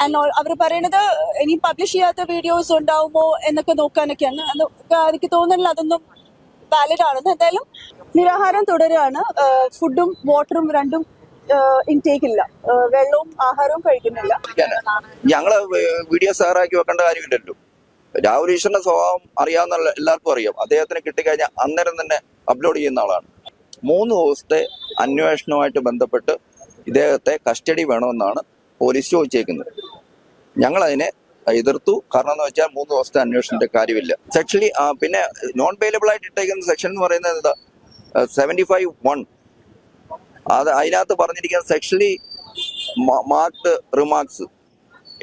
And അവർ പറയുന്നത് ഇനി publish ചെയ്യാത്ത വീഡിയോസ് ഉണ്ടാവുമോ എന്നൊക്കെ നോക്കാനൊക്കെയാണ്. എനിക്ക് തോന്നുന്നില്ല അതൊന്നും വാലിഡ് ആണെന്ന്. എന്തായാലും നിരാഹാരം തുടരുകയാണ്. ഫുഡും വാട്ടറും രണ്ടും ഇൻടേക്ക് ഇല്ല. വെള്ളവും ആഹാരവും കഴിക്കുന്നില്ല. ഞങ്ങള് വീഡിയോ സാറാക്കി വെക്കേണ്ട കാര്യമില്ലല്ലോ. രാഹുൽ ഈശ്വറിന്റെ സ്വഭാവം അറിയാവുന്ന എല്ലാവർക്കും അറിയാം. അദ്ദേഹത്തിന് കിട്ടിക്കഴിഞ്ഞാൽ അന്നേരം തന്നെ അപ്ലോഡ് ചെയ്യുന്ന ആളാണ്. 3 ദിവസത്തെ അന്വേഷണവുമായിട്ട് ബന്ധപ്പെട്ട് ഇദ്ദേഹത്തെ കസ്റ്റഡി വേണമെന്നാണ് പോലീസ് ചോദിച്ചേക്കുന്നത്. ഞങ്ങളതിനെ എതിർത്തു. കാരണം എന്ന് വെച്ചാൽ 3 ദിവസത്തെ അന്വേഷണത്തിന്റെ കാര്യമില്ല. സെക്ഷലി പിന്നെ നോൺ ബെയിലബിൾ ആയിട്ട് ഇട്ടേക്കുന്ന സെക്ഷൻ എന്ന് പറയുന്നത് എന്താ 75(1). അത് അതിനകത്ത് പറഞ്ഞിരിക്കുന്ന സെക്ഷലി മാർക്ഡ് റിമാർക്സ്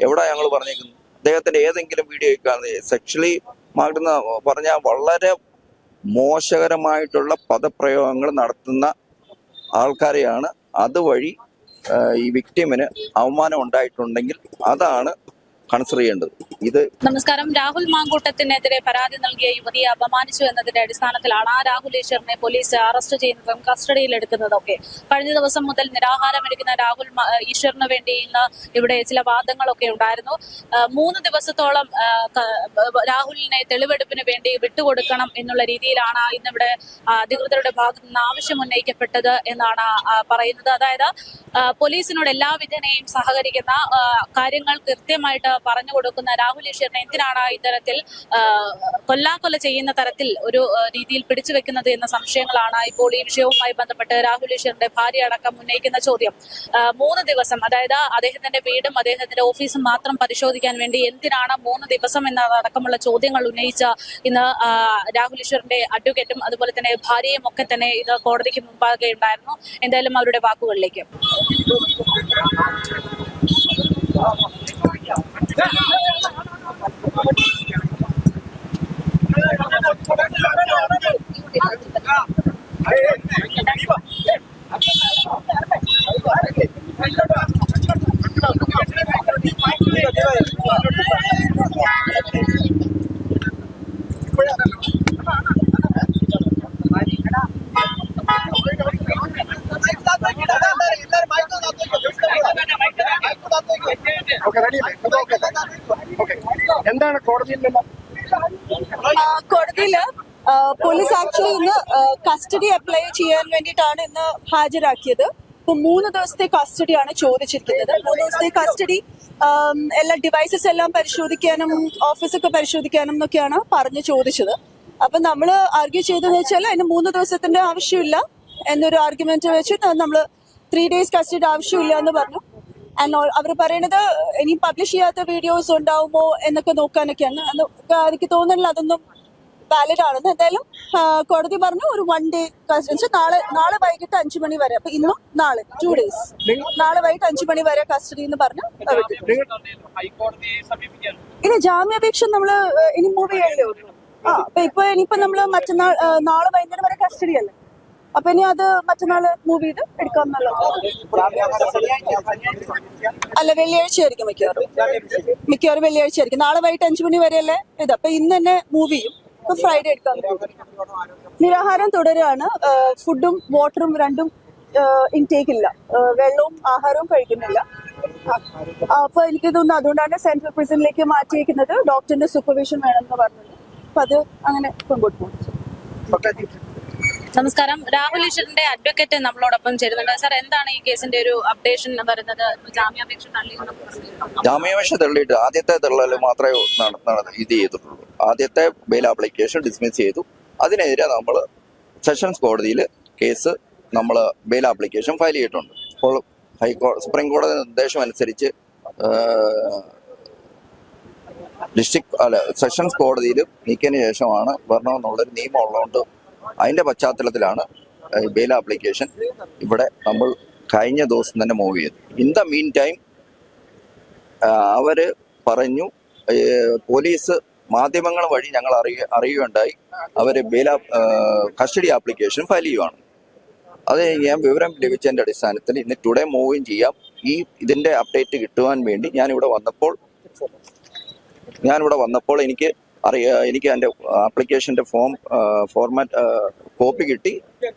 എവിടെ ഞങ്ങൾ പറഞ്ഞേക്കുന്നു? അദ്ദേഹത്തിന്റെ ഏതെങ്കിലും വീഡിയോ സെക്ഷലി മാർക്ഡ് എന്ന് പറഞ്ഞാൽ വളരെ മോശകരമായിട്ടുള്ള പദപ്രയോഗങ്ങൾ നടത്തുന്ന ആൾക്കാരെയാണ്. അതുവഴി ഈ വിക്ടിമിന് അവമാനം ഉണ്ടായിട്ടുണ്ടെങ്കിൽ അതാണ് കൺസിഡർ ചെയ്യേണ്ടത്. ഇത് നമസ്കാരം. രാഹുൽ മാങ്കൂട്ടത്തിനെതിരെ പരാതി നൽകിയ യുവതിയെ അപമാനിച്ചു എന്നതിന്റെ അടിസ്ഥാനത്തിലാണ് രാഹുൽ ഈശ്വറിനെ പോലീസ് അറസ്റ്റ് ചെയ്യുന്നതും കസ്റ്റഡിയിലെടുക്കുന്നതൊക്കെ. കഴിഞ്ഞ ദിവസം മുതൽ നിരാഹാരമെടുക്കുന്ന രാഹുൽ ഈശ്വറിന് വേണ്ടി ഇന്ന് ഇവിടെ ചില വാദങ്ങളൊക്കെ ഉണ്ടായിരുന്നു. 3 ദിവസത്തോളം രാഹുലിനെ തെളിവെടുപ്പിന് വേണ്ടി വിട്ടുകൊടുക്കണം എന്നുള്ള രീതിയിലാണ് ഇന്നിവിടെ അധികൃതരുടെ ഭാഗത്തു നിന്ന് ആവശ്യം ഉന്നയിക്കപ്പെട്ടത് എന്നാണ് പറയുന്നത്. അതായത് പോലീസിനോട് എല്ലാവിധനെയും സഹകരിക്കുന്ന കാര്യങ്ങൾ കൃത്യമായിട്ട് പറഞ്ഞു കൊടുക്കുന്ന രാഹുൽ ഈശ്വറിനെ എന്തിനാണ് ഇത്തരത്തിൽ കൊല്ലാക്കൊല ചെയ്യുന്ന തരത്തിൽ ഒരു രീതിയിൽ പിടിച്ചു വെക്കുന്നത് എന്ന സംശയങ്ങളാണ് ഇപ്പോൾ ഈ വിഷയവുമായി ബന്ധപ്പെട്ട് രാഹുൽ ഈശ്വറിന്റെ ഭാര്യ അടക്കം ഉന്നയിക്കുന്ന ചോദ്യം. 3 ദിവസം, അതായത് അദ്ദേഹത്തിന്റെ വീടും അദ്ദേഹത്തിന്റെ ഓഫീസും മാത്രം പരിശോധിക്കാൻ വേണ്ടി എന്തിനാണ് 3 ദിവസം എന്നതടക്കമുള്ള ചോദ്യങ്ങൾ ഉന്നയിച്ച ഇന്ന് രാഹുൽ ഈശ്വറിന്റെ അഡ്വക്കേറ്റും അതുപോലെ തന്നെ ഭാര്യയും ഒക്കെ തന്നെ ഇത് കോടതിക്ക് മുമ്പാകെ ഉണ്ടായിരുന്നു. എന്തായാലും അവരുടെ വാക്കുകളിലേക്ക്. എന്താണ് കോടതിയിൽ പോലീസ് ആക്ച്വലി ഇന്ന് കസ്റ്റഡി അപ്ലൈ ചെയ്യാൻ വേണ്ടിയിട്ടാണ് ഇന്ന് ഹാജരാക്കിയത്. ഇപ്പൊ 3 ദിവസത്തെ കസ്റ്റഡിയാണ് ചോദിച്ചിരിക്കുന്നത്. 3 ദിവസത്തെ കസ്റ്റഡി എല്ലാ ഡിവൈസസ് എല്ലാം പരിശോധിക്കാനും ഓഫീസൊക്കെ പരിശോധിക്കാനും എന്നൊക്കെയാണ് പറഞ്ഞ് ചോദിച്ചത്. അപ്പൊ നമ്മൾ ആർഗ്യൂ ചെയ്തെന്ന് വെച്ചാൽ അതിന് 3 ദിവസത്തിന്റെ ആവശ്യമില്ല എന്നൊരു ആർഗ്യുമെന്റ് വെച്ച് നമ്മൾ 3 days കസ്റ്റഡി ആവശ്യമില്ല എന്ന് പറഞ്ഞു. ആൻഡ് അവർ പറയുന്നത് ഇനി പബ്ലിഷ് ചെയ്യാത്ത വീഡിയോസ് ഉണ്ടാവുമോ എന്നൊക്കെ നോക്കാനൊക്കെയാണ്. എനിക്ക് തോന്നുന്നില്ല അതൊന്നും വാലിഡ് ആണെന്ന്. എന്തായാലും കോടതി പറഞ്ഞു ഒരു 1 day കസ്റ്റഡി. നാളെ വൈകിട്ട് 5 മണി വരെ. അപ്പൊ ഇന്നും നാളെ 2 days, നാളെ വൈകിട്ട് 5 മണി വരെ കസ്റ്റഡി എന്ന് പറഞ്ഞു. ഇനി ജാമ്യാപേക്ഷ നമ്മള് ഇനി മൂവ് ചെയ്യല്ലേ ഉള്ളൂ. അപ്പൊ ഇനിയിപ്പോ നമ്മള് നാളെ വൈകുന്നേരം വരെ കസ്റ്റഡി അല്ലേ. അപ്പൊ ഇനി അത് മറ്റന്നാള് മൂവ് ചെയ്ത് എടുക്കാമെന്നുള്ളത്. അല്ല, വെള്ളിയാഴ്ച ആയിരിക്കും മിക്കവാറും വെള്ളിയാഴ്ച ആയിരിക്കും. നാളെ വൈകിട്ട് 5 മണി വരെയല്ലേ ഇത്. അപ്പൊ ഇന്ന് തന്നെ മൂവ് ചെയ്യും. അപ്പൊ ഫ്രൈഡേ എടുക്കാം. നിരാഹാരം തുടരുകയാണ്. ഫുഡും വാട്ടറും രണ്ടും ഇൻടേക്ക് ഇല്ല. വെള്ളവും ആഹാരവും കഴിക്കുന്നില്ല. അപ്പൊ എനിക്ക് തോന്നുന്നു അതുകൊണ്ടാണ് സെൻട്രൽ പ്രിസണിലേക്ക് മാറ്റിയിരിക്കുന്നത്. ഡോക്ടറിന്റെ സൂപ്പർവിഷൻ വേണമെന്ന് പറഞ്ഞത്. അപ്പൊ അത് അങ്ങനെ കൊണ്ടുപോയി പോകും. നമസ്കാരം. രാഹുൽ ഈശ്വറിന്റെ അഡ്വക്കേറ്റ് നമ്മളോടൊപ്പം ചേരുന്നുണ്ട്. സാർ, എന്താണ് ഈ കേസിന്റെ ഒരു അപ്ഡേഷൻ വരുന്നത്? ജാമ്യാപേക്ഷ തള്ളിയിട്ട് ആദ്യത്തെ തള്ളൽ മാത്രമേ ഇത് ചെയ്തിട്ടുള്ളൂ. ആദ്യത്തെ ബെയിൽ ആപ്ലിക്കേഷൻ ഡിസ്മിസ് ചെയ്തു. അതിനെതിരെ നമ്മൾ സെഷൻസ് കോടതിയിൽ കേസ് നമ്മൾ ബെയിൽ ആപ്ലിക്കേഷൻ ഫയൽ ചെയ്തിട്ടുണ്ട്. അപ്പോൾ സുപ്രീം കോടതി നിർദ്ദേശം അനുസരിച്ച് സെഷൻസ് കോടതിയിൽ നീക്കിയതിന് ശേഷമാണ് വരണമെന്നുള്ളൊരു നിയമം ഉള്ളതുകൊണ്ട് അതിന്റെ പശ്ചാത്തലത്തിലാണ് ബെയിൽ ആപ്ലിക്കേഷൻ ഇവിടെ നമ്മൾ കഴിഞ്ഞ ദിവസം തന്നെ മൂവ് ചെയ്തു. ഇൻ ദ മീൻ ടൈം അവര് പറഞ്ഞു, പോലീസ് മാധ്യമങ്ങൾ വഴി ഞങ്ങൾ അറിയുകയുണ്ടായി അവര് കസ്റ്റഡി ആപ്ലിക്കേഷൻ ഫയൽ ചെയ്യുവാണ്. അത് ഞാൻ വിവരം ലഭിച്ചതിന്റെ അടിസ്ഥാനത്തിൽ ഇന്ന് ടുഡേ മൂവിങ് ചെയ്യാം. ഇതിന്റെ അപ്ഡേറ്റ് കിട്ടുവാൻ വേണ്ടി ഞാനിവിടെ വന്നപ്പോൾ എനിക്ക് അതിന്റെ ആപ്ലിക്കേഷന്റെ ഫോർമാറ്റ് കോപ്പി കിട്ടി.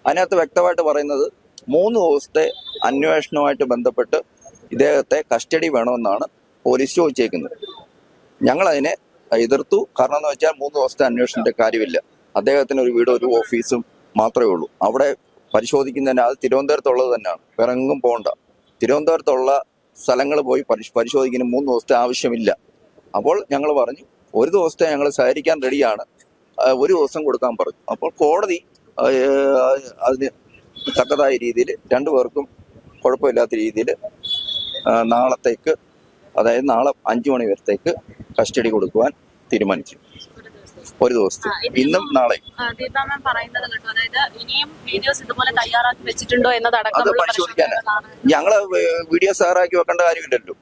അതിനകത്ത് വ്യക്തമായിട്ട് പറയുന്നത് 3 ദിവസത്തെ അന്വേഷണവുമായിട്ട് ബന്ധപ്പെട്ട് ഇദ്ദേഹത്തെ കസ്റ്റഡി വേണമെന്നാണ് പോലീസ് ചോദിച്ചേക്കുന്നത്. ഞങ്ങളതിനെ എതിർത്തു. കാരണം എന്ന് വെച്ചാൽ 3 ദിവസത്തെ അന്വേഷണത്തിന്റെ കാര്യമില്ല. അദ്ദേഹത്തിന് ഒരു വീട് ഒരു ഓഫീസും മാത്രമേ ഉള്ളൂ. അവിടെ പരിശോധിക്കുന്നതിന് അത് തിരുവനന്തപുരത്തുള്ളത് തന്നെയാണ്, വേറെ എങ്ങും പോകണ്ട. തിരുവനന്തപുരത്തുള്ള സ്ഥലങ്ങൾ പോയി പരിശോധിക്കുന്ന 3 ദിവസത്തെ ആവശ്യമില്ല. അപ്പോൾ ഞങ്ങൾ പറഞ്ഞു 1 ദിവസത്തെ ഞങ്ങൾ സഹകരിക്കാൻ റെഡിയാണ്, 1 ദിവസം കൊടുക്കാൻ പറഞ്ഞു. അപ്പോൾ കോടതി അതിന് തക്കതായ രീതിയിൽ 2 പേർക്കും കുഴപ്പമില്ലാത്ത രീതിയിൽ നാളത്തേക്ക്, അതായത് നാളെ 5 മണി വരത്തേക്ക് കസ്റ്റഡി കൊടുക്കുവാൻ തീരുമാനിച്ചു. 1 ദിവസത്തെ, ഇന്നും നാളെ. ദീപ മാം പറയുന്നത് കേട്ടോ, അതായത് ഇനിയും വീഡിയോസ് ഇതുപോലെ തയ്യാറാക്കി വെച്ചിട്ടുണ്ടോ എന്നതടക്കം അത് പരിശോധിക്കാനാണ്. ഞങ്ങള് വീഡിയോസ് തയ്യാറാക്കി വെക്കേണ്ട കാര്യമില്ലല്ലോ.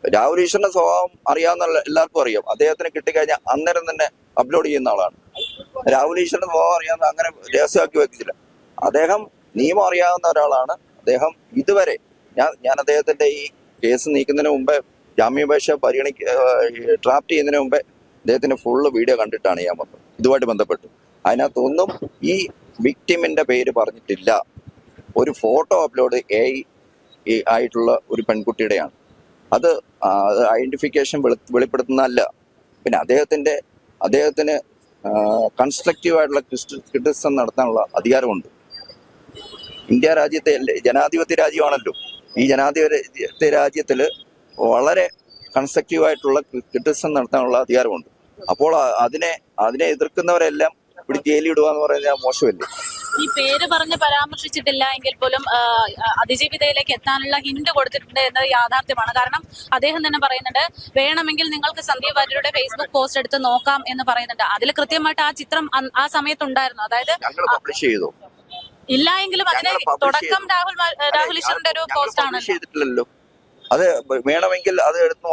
രാഹുൽ ഈശ്വറിന്റെ സ്വഭാവം അറിയാവുന്ന എല്ലാവർക്കും അറിയാം. അദ്ദേഹത്തിന് കിട്ടിക്കഴിഞ്ഞാൽ അന്നേരം തന്നെ അപ്ലോഡ് ചെയ്യുന്ന ആളാണ്. രാഹുൽ ഈശ്വറിന്റെ സ്വഭാവം അറിയാവുന്ന അങ്ങനെ രഹസ്യമാക്കി വെക്കില്ല. അദ്ദേഹം നിയമം അറിയാവുന്ന ഒരാളാണ്. അദ്ദേഹം ഇതുവരെ ഞാൻ അദ്ദേഹത്തിന്റെ ഈ കേസ് നീക്കുന്നതിന് മുമ്പേ, ജാമ്യാപേക്ഷ ഡ്രാഫ്റ്റ് ചെയ്യുന്നതിന് മുമ്പേ അദ്ദേഹത്തിന്റെ ഫുള്ള് വീഡിയോ കണ്ടിട്ടാണ് ഞാൻ വന്നത് ഇതുമായിട്ട് ബന്ധപ്പെട്ട്. അതിനകത്തൊന്നും ഈ വിക്ടിമിന്റെ പേര് പറഞ്ഞിട്ടില്ല. ഒരു ഫോട്ടോ അപ്ലോഡ് ആയിട്ടുള്ള ഒരു പെൺകുട്ടിയുടെയാണ്. അത് ഐഡന്റിഫിക്കേഷൻ വെളിപ്പെടുത്തുന്നതല്ല. പിന്നെ അദ്ദേഹത്തിന് കൺസ്ട്രക്റ്റീവായിട്ടുള്ള ക്രിറ്റിസിസം നടത്താനുള്ള അധികാരമുണ്ട്. ഇന്ത്യ രാജ്യത്തെ ജനാധിപത്യ രാജ്യമാണല്ലോ. ഈ ജനാധിപത്യ രാജ്യത്തിൽ വളരെ കൺസ്ട്രക്റ്റീവായിട്ടുള്ള ക്രിറ്റിസിസം നടത്താനുള്ള അധികാരമുണ്ട്. അപ്പോൾ അതിനെ എതിർക്കുന്നവരെല്ലാം ഇവിടെ ജയിലിടുക എന്ന് പറയുന്നത് മോശമല്ലേ? ഈ പേര് പറഞ്ഞ് പരാമർശിച്ചിട്ടില്ല എങ്കിൽ പോലും അതിജീവിതയിലേക്ക് എത്താനുള്ള ഹിന്റ് കൊടുത്തിട്ടുണ്ട് എന്നത് യാഥാർത്ഥ്യമാണ്. കാരണം അദ്ദേഹം തന്നെ പറയുന്നുണ്ട്, വേണമെങ്കിൽ നിങ്ങൾക്ക് സന്ദീപ് വാര്യരുടെ ഫേസ്ബുക്ക് പോസ്റ്റ് എടുത്ത് നോക്കാം എന്ന് പറയുന്നുണ്ട്. അതിൽ കൃത്യമായിട്ട് ആ ചിത്രം ആ സമയത്തുണ്ടായിരുന്നു. അതായത് പബ്ലിഷ് ചെയ്തു ഇല്ല എങ്കിലും അതിന് തുടക്കം രാഹുൽ ഈശ്വറിന്റെ ഒരു പോസ്റ്റ് ആണ് ചെയ്തിട്ടില്ലല്ലോ. അത് വേണമെങ്കിൽ അത് എടുത്തു.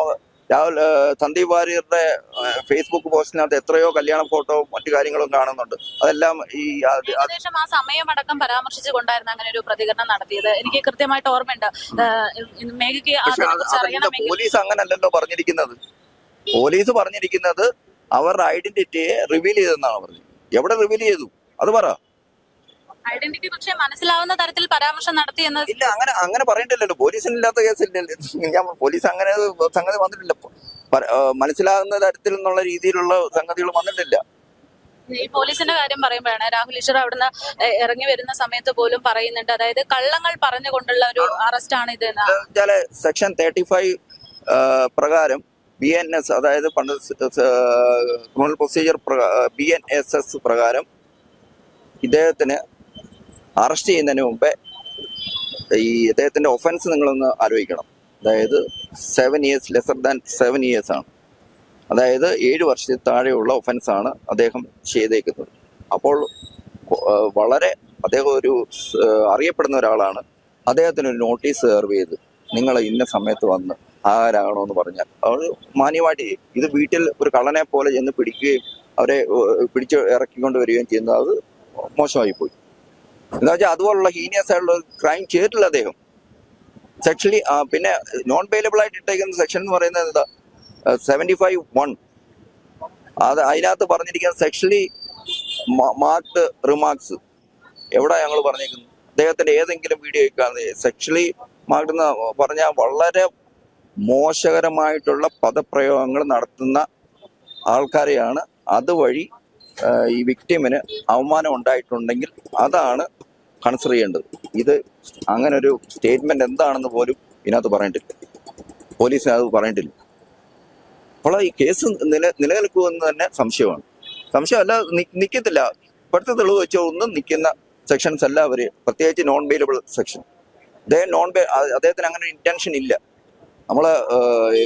സന്ദീപ് വാര്യരുടെ ഫേസ്ബുക്ക് പോസ്റ്റിനകത്ത് എത്രയോ കല്യാണ ഫോട്ടോ മറ്റു കാര്യങ്ങളും കാണുന്നുണ്ട്. അതെല്ലാം ഈ ഏകദേശം ആ സമയമടക്കം പരാമർശിച്ചുകൊണ്ടായിരുന്നു അങ്ങനെ ഒരു പ്രതികരണം നടത്തിയത്. എനിക്ക് കൃത്യമായിട്ട് ഓർമ്മയുണ്ട്. മേഘയ്ക്ക് പോലീസ് അങ്ങനല്ലല്ലോ പറഞ്ഞിരിക്കുന്നത്. പോലീസ് പറഞ്ഞിരിക്കുന്നത് അവരുടെ ഐഡന്റിറ്റിയെ റിവീൽ ചെയ്തെന്നാണ് പറഞ്ഞത്. എവിടെ റിവീൽ ചെയ്തു അത് പറ. ഐഡന്റിറ്റി പക്ഷേ മനസ്സിലാവുന്ന തരത്തിൽ പരാമർശം നടത്തി എന്ന് ഇല്ല. അങ്ങനെ പറയണ്ടില്ലല്ലോ. പോലീസിനില്ലാത്ത കേസില്ലല്ലോ. ഞാൻ പോലീസ് അങ്ങനെ സംഗതി വന്നിട്ടില്ല. മനസ്സിലാകുന്ന തരത്തിൽ എന്നുള്ള രീതിയിലുള്ള സംഗതികൾ വന്നിട്ടില്ല. ഈ പോലീസിന്റെ കാര്യം പറയുമ്പോഴാണ് രാഹുൽ ഈശ്വർ അവിടുന്ന് ഇറങ്ങി വരുന്ന സമയത്ത് പോലും പറയുന്നുണ്ട്, അതായത് കള്ളങ്ങൾ പറഞ്ഞുകൊണ്ടുള്ള ഒരു അറസ്റ്റ് ആണ് ഇത്. സെക്ഷൻ 35 പ്രകാരം BNS, അതായത് പണ്ട് ക്രിമിനൽ പ്രൊസീജിയർ BNSS പ്രകാരം ഇദ്ദേഹത്തിന് അറസ്റ്റ് ചെയ്യുന്നതിന് മുമ്പേ ഈ ഇദ്ദേഹത്തിന്റെ ഒഫൻസ് നിങ്ങളൊന്ന് ആലോചിക്കണം. അതായത് 7 years, ലെസർ ദാൻ 7 years ആണ്. അതായത് 7 വർഷത്തിൽ താഴെയുള്ള ഒഫൻസാണ് അദ്ദേഹം ചെയ്തേക്കുന്നത്. അപ്പോൾ വളരെ അദ്ദേഹം ഒരു അറിയപ്പെടുന്ന ഒരാളാണ്. അദ്ദേഹത്തിന് ഒരു നോട്ടീസ് സെർവ് ചെയ്ത് നിങ്ങൾ ഇന്ന സമയത്ത് വന്ന് ആരാകണമെന്ന് പറഞ്ഞാൽ അവർ മാന്യമായിട്ട് ചെയ്യും. ഇത് വീട്ടിൽ ഒരു കള്ളനെ പോലെ ചെന്ന് പിടിക്കുകയും അവരെ പിടിച്ച് ഇറക്കിക്കൊണ്ട് വരികയും ചെയ്യുന്നത് അത് മോശമായി പോയി. എന്താ വെച്ചാൽ അതുപോലുള്ള ഹീനിയസ് ആയിട്ടുള്ള ക്രൈം ചെയ്തിട്ടില്ല അദ്ദേഹം. സെക്ഷലി പിന്നെ നോൺ ബെയിലബിൾ ആയിട്ട് ഇട്ടേക്കുന്ന സെക്ഷൻ എന്ന് പറയുന്നത് എന്താ 75(1). അത് അതിനകത്ത് പറഞ്ഞിരിക്കുന്ന സെക്ഷലി മാർക്ക്ഡ് റിമാർക്സ് എവിടെ ഞങ്ങൾ പറഞ്ഞേക്കുന്നു? അദ്ദേഹത്തിന്റെ ഏതെങ്കിലും വീഡിയോ സെക്ഷലി മാർക്ക്ഡ് എന്ന് പറഞ്ഞാൽ വളരെ മോശകരമായിട്ടുള്ള പദപ്രയോഗങ്ങൾ നടത്തുന്ന ആൾക്കാരെയാണ്. അതുവഴി ഈ വിക്ടിമിന് അവമാനം ഉണ്ടായിട്ടുണ്ടെങ്കിൽ അതാണ് കൺസിഡർ ചെയ്യേണ്ടത്. ഇത് അങ്ങനെ ഒരു സ്റ്റേറ്റ്മെന്റ് എന്താണെന്ന് പോലും ഇതിനകത്ത് പറഞ്ഞിട്ടില്ല. പോലീസിന് അത് പറഞ്ഞിട്ടില്ല. അപ്പോൾ ഈ കേസ് നിലനിൽക്കുമെന്ന് തന്നെ സംശയമാണ്. സംശയമല്ല, നിൽക്കത്തില്ല. ഇപ്പോഴത്തെ തെളിവ് വെച്ച് ഒന്നും നിൽക്കുന്ന സെക്ഷൻസ് അല്ല അവര്, പ്രത്യേകിച്ച് നോൺ ബെയിലബിൾ സെക്ഷൻ. അദ്ദേഹത്തിന് അങ്ങനെ ഒരു ഇന്റൻഷൻ ഇല്ല. നമ്മൾ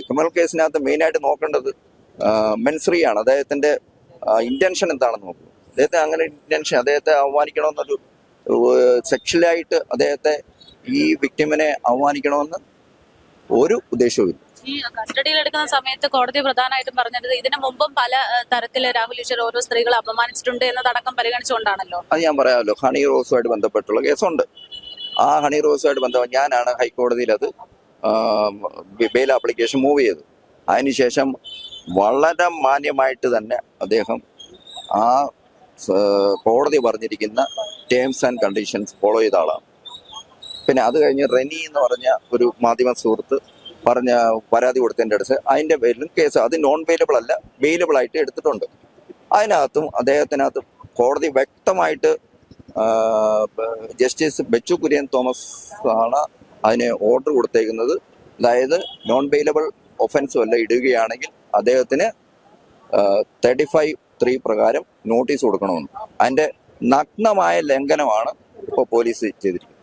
ക്രിമിനൽ കേസിനകത്ത് മെയിനായിട്ട് നോക്കേണ്ടത് മെൻസ്രിയാണ്. അദ്ദേഹത്തിന്റെ ഇന്റൻഷൻ എന്താണെന്ന് നോക്കും. അദ്ദേഹത്തെ അങ്ങനെ ഇന്റൻഷൻ, അദ്ദേഹത്തെ അവമാനിക്കണമെന്നൊരു സെക്ഷലായിട്ട് അദ്ദേഹത്തെ ഈ വിക്ടിമിനെ അവമാനിക്കണമെന്ന് ഒരു ഉദ്ദേശവും. ഈ കസ്റ്റഡിയിൽ എടുക്കുന്ന സമയത്ത് കോടതി പ്രധാനമായിട്ടും പറഞ്ഞത് ഇതിനു മുമ്പും പല തരത്തില് രാഹുൽ ഈശ്വർ ഓരോ സ്ത്രീകളെ അപമാനിച്ചിട്ടുണ്ട് എന്നതടക്കം പരിഗണിച്ചുകൊണ്ടാണല്ലോ. അത് ഞാൻ പറയാമല്ലോ. ഹണി റോസുമായിട്ട് ബന്ധപ്പെട്ടുള്ള കേസുണ്ട്. ആ ഹണി റോസുമായിട്ട് ബന്ധപ്പെട്ട് ഞാനാണ് ഹൈക്കോടതിയിൽ അത് ബെയിൽ ആപ്ലിക്കേഷൻ മൂവ് ചെയ്തു. അതിനുശേഷം വളരെ മാന്യമായിട്ട് തന്നെ അദ്ദേഹം ആ കോടതി പറഞ്ഞിരിക്കുന്ന ടേംസ് ആൻഡ് കണ്ടീഷൻസ് ഫോളോ ചെയ്ത ആളാണ്. പിന്നെ അത് കഴിഞ്ഞ് റെനി എന്ന് പറഞ്ഞ ഒരു മാധ്യമ സുഹൃത്ത് പറഞ്ഞ പരാതി കൊടുത്തതിൻ്റെ അടുത്ത് അതിൻ്റെ പേരിലും കേസ്, അത് നോൺ ബെയിലബിൾ അല്ല, ബെയിലബിൾ ആയിട്ട് എടുത്തിട്ടുണ്ട്. അതിനകത്തും അദ്ദേഹത്തിനകത്ത് കോടതി വ്യക്തമായിട്ട് ജസ്റ്റിസ് ബെച്ചു കുര്യൻ തോമസ് ആണ് അതിന് ഓർഡർ കൊടുത്തേക്കുന്നത്. അതായത് നോൺ ബെയിലബിൾ ഒഫൻസും അല്ല ഇടുകയാണെങ്കിൽ അദ്ദേഹത്തിന് 35(3) പ്രകാരം നോട്ടീസ് കൊടുക്കണമെന്ന്. അതിൻ്റെ നഗ്നമായ ലംഘനമാണ് ഇപ്പോൾ പോലീസ് ചെയ്തിരിക്കുന്നത്.